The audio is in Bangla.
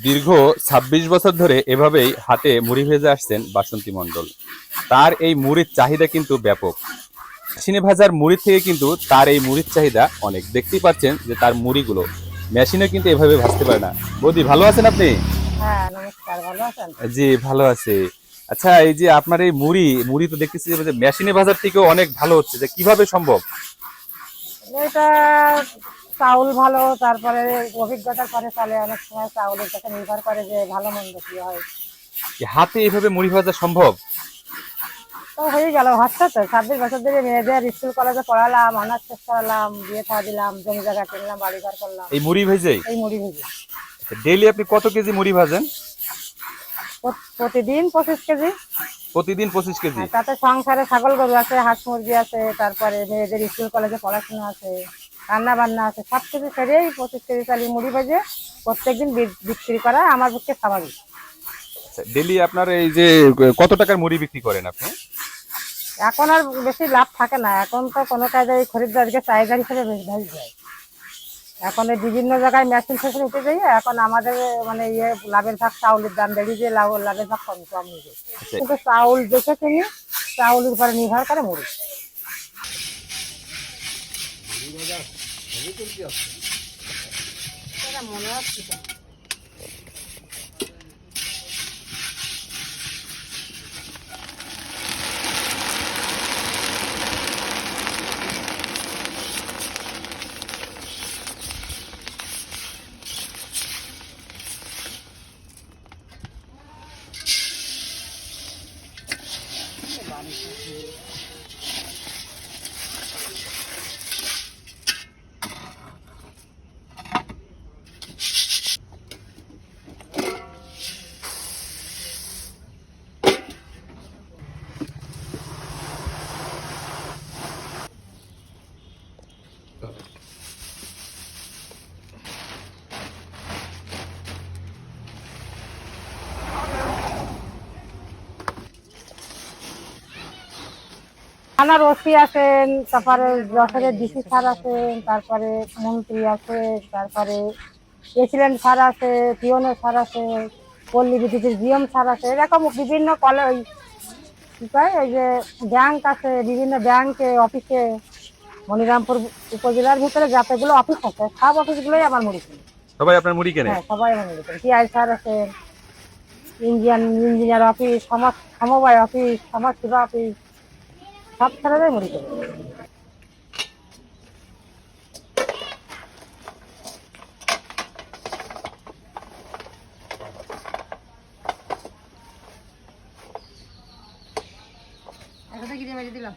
দীর্ঘ ২৬ বছর ধরে এভাবেই হাতে মুড়ি ভেজে আসছেন বাসন্তী মণ্ডল। তার এই মুড়ির চাহিদা কিন্তু ব্যাপক। মেশিনে ভাজার মুড়ি থেকে কিন্তু তার এই মুড়ির চাহিদা অনেক। দেখতেই পাচ্ছেন যে তার মুড়িগুলো মেশিনে কিন্তু এভাবে ভাজতে পারে না। বৌদি, ভালো আছেন আপনি? হ্যাঁ, নমস্কার। ভালো আছেন? জি, ভালো আছে। আচ্ছা, এই যে আপনার এই মুড়ি মুড়ি তো দেখতেছি যে মেশিনে ভাজার থেকেও অনেক ভালো হচ্ছে, যে কিভাবে সম্ভব? এটা চাউল ভালো, তারপরে অভিজ্ঞতার পরে চলে। অনেক সময় চাউলের কাছে নির্ভর করে যে ভালো মন্দ কি হয়। কি হাতে এইভাবে মুড়ি ভাজা সম্ভব? তো হয়ে গেল, হচ্ছে তো। 26 বছর ধরে মেয়েদের স্কুল কলেজে পড়ালাম, অনার্স শেষ করালাম, বিয়ে থা দিলাম, জমি জায়গা কিনলাম, বাড়ি ঘর করলাম এই মুড়ি ভেজেই? এই মুড়ি ভেজে। ডেইলি আপনি কত কেজি মুড়ি ভাজেন? প্রতিদিন 25 কেজি। প্রতিদিন 25 কেজি? আর তাতে সংসারে ছাগল গরু আছে, হাঁস মুরগি আছে, তারপরে মেয়েদের স্কুল কলেজে পড়াশোনা আছে, রান্না বান্না আছে, সব কিছু সেরেই 25 কেজি চালি মুড়ি ভেজে প্রত্যেকদিন বিক্রি করা আমার পক্ষে স্বাভাবিক। ডেইলি আপনার এই যে কত টাকার মুড়ি বিক্রি করেন আপনি? এখন আর বেশি লাভ থাকে না। এখন তো কোনো কাজে খরিদ্দারকে চাহিদা হিসেবে বেশি ভাই যায়। এখন এই বিভিন্ন জায়গায় মেশিন ফেশিন উঠে যায়। এখন আমাদের মানে লাভের ভাগ, চাউলের দাম বেড়ে যায়, লাভের ভাগ কম কম হয়ে যায়। কিন্তু চাউল দেখে কিনি, চাউলের উপরে নির্ভর করে মুড়ি। মনে হচ্ছে থানার ওসি আছেন, তারপরে যশোরের ডিসি স্যার আছেন, তারপরে মন্ত্রী আছে, তারপরে প্রেসিডেন্ট স্যার আছে, পিওনো স্যার আছে, পল্লী বিদ্যুতের জিএম স্যার আছে। এরকম বিভিন্ন কলেজ কি কয় এই যে ব্যাংক আছে, বিভিন্ন ব্যাংকে অফিসে মনিরামপুর উপজেলার ভিতরে যতগুলো অফিস আছে সব অফিসগুলোই আমার মুড়ি কিনে। সবাই আপনার মুড়ি কেনে? হ্যাঁ, সবাই আমার মুড়ি কিনে। টিআই স্যার আছেন, ইঞ্জিনিয়ার অফিস, সমবায় অফিস, সমাজ সেবা অফিস, সব স্যারেরাই মুড়ি কিনে। একসাথে গিয়ে মেরে দিলাম।